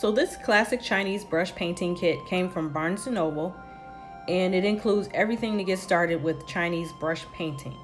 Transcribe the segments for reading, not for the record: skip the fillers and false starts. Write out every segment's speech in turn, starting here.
So this classic Chinese brush painting kit came from Barnes & Noble, and it includes everything to get started with Chinese brush painting.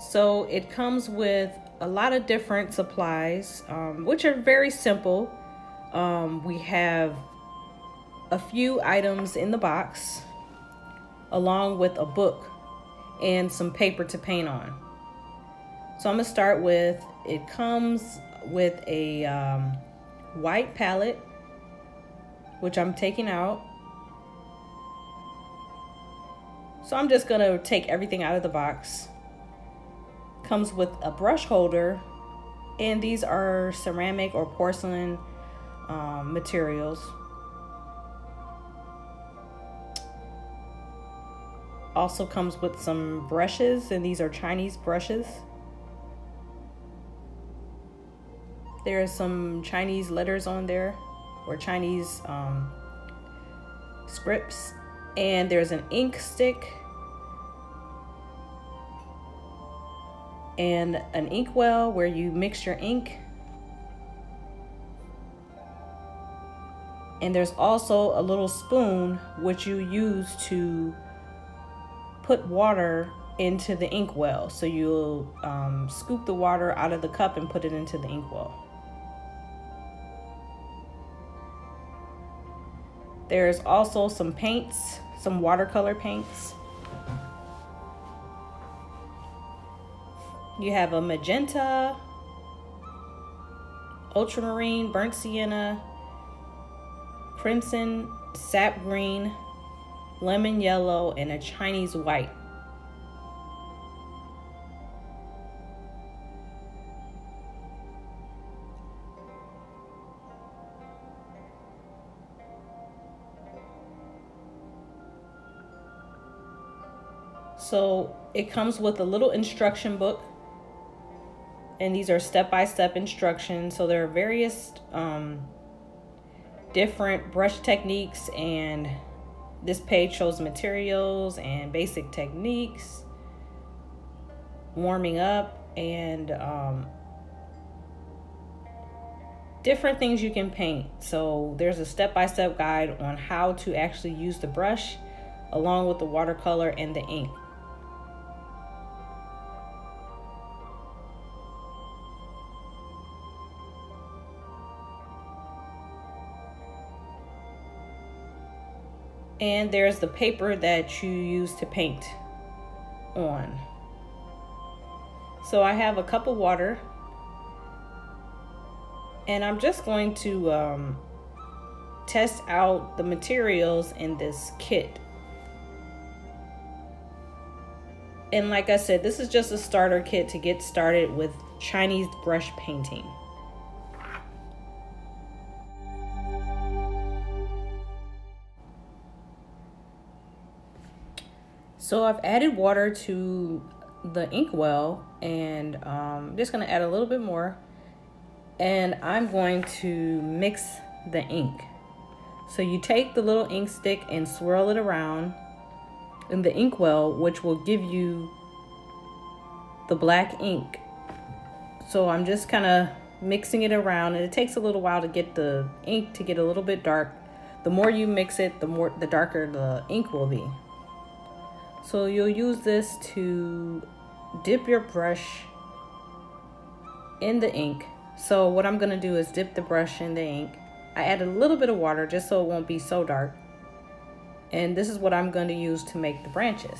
So it comes with a lot of different supplies, which are very simple. We have a few items in the box, along with a book and some paper to paint on. So I'm gonna start with, it comes with a white palette, which I'm taking out. So I'm just gonna take everything out of the box. Comes with a brush holder, and these are ceramic or porcelain materials. Also comes with some brushes, and these are Chinese brushes. There are some Chinese letters on there, or Chinese scripts, and there's an ink stick and an inkwell where you mix your ink. And there's also a little spoon which you use to put water into the inkwell. So you'll scoop the water out of the cup and put it into the inkwell. There's also some paints, some watercolor paints. You have a magenta, ultramarine, burnt sienna, crimson, sap green, lemon yellow, and a Chinese white. So it comes with a little instruction book, and these are step-by-step instructions. So there are various different brush techniques, and this page shows materials and basic techniques, warming up, and different things you can paint. So there's a step-by-step guide on how to actually use the brush along with the watercolor and the ink. And there's the paper that you use to paint on. So I have a cup of water, and I'm just going to test out the materials in this kit. And like I said, this is just a starter kit to get started with Chinese brush painting. So I've added water to the inkwell, and I'm just going to add a little bit more, and I'm going to mix the ink. So you take the little ink stick and swirl it around in the inkwell, which will give you the black ink. So I'm just kind of mixing it around, and it takes a little while to get the ink to get a little bit dark. The more you mix it, the darker the ink will be. So you'll use this to dip your brush in the ink. So what I'm going to do is dip the brush in the ink. I add a little bit of water just so it won't be so dark. And this is what I'm going to use to make the branches.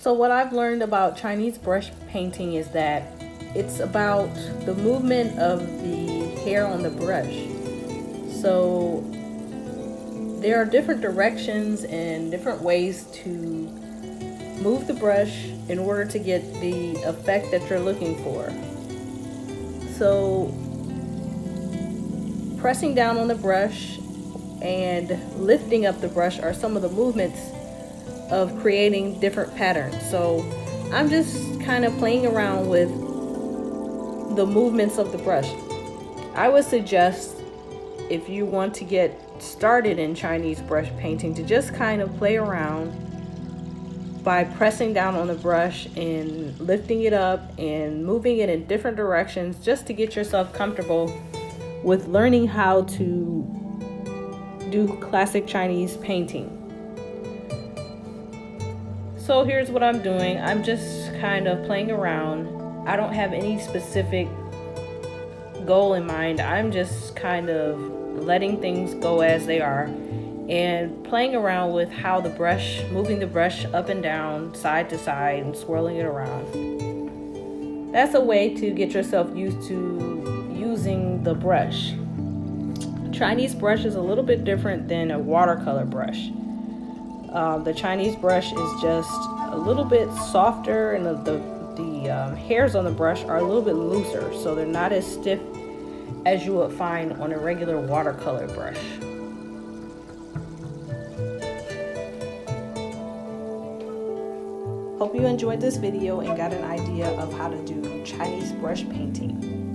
So what I've learned about Chinese brush painting is that it's about the movement of the hair on the brush. So there are different directions and different ways to move the brush in order to get the effect that you're looking for. So pressing down on the brush and lifting up the brush are some of the movements of creating different patterns. So I'm just kind of playing around with the movements of the brush. I would suggest, if you want to get started in Chinese brush painting, to just kind of play around by pressing down on the brush and lifting it up and moving it in different directions, just to get yourself comfortable with learning how to do classic Chinese painting. So here's what I'm doing. I'm just kind of playing around. I don't have any specific goal in mind. I'm just kind of letting things go as they are and playing around with how the brush, moving the brush up and down, side to side, and swirling it around. That's a way to get yourself used to using the brush. Chinese brush is a little bit different than a watercolor brush. The Chinese brush is just a little bit softer, and the hairs on the brush are a little bit looser, so they're not as stiff as you would find on a regular watercolor brush. Hope you enjoyed this video and got an idea of how to do Chinese brush painting.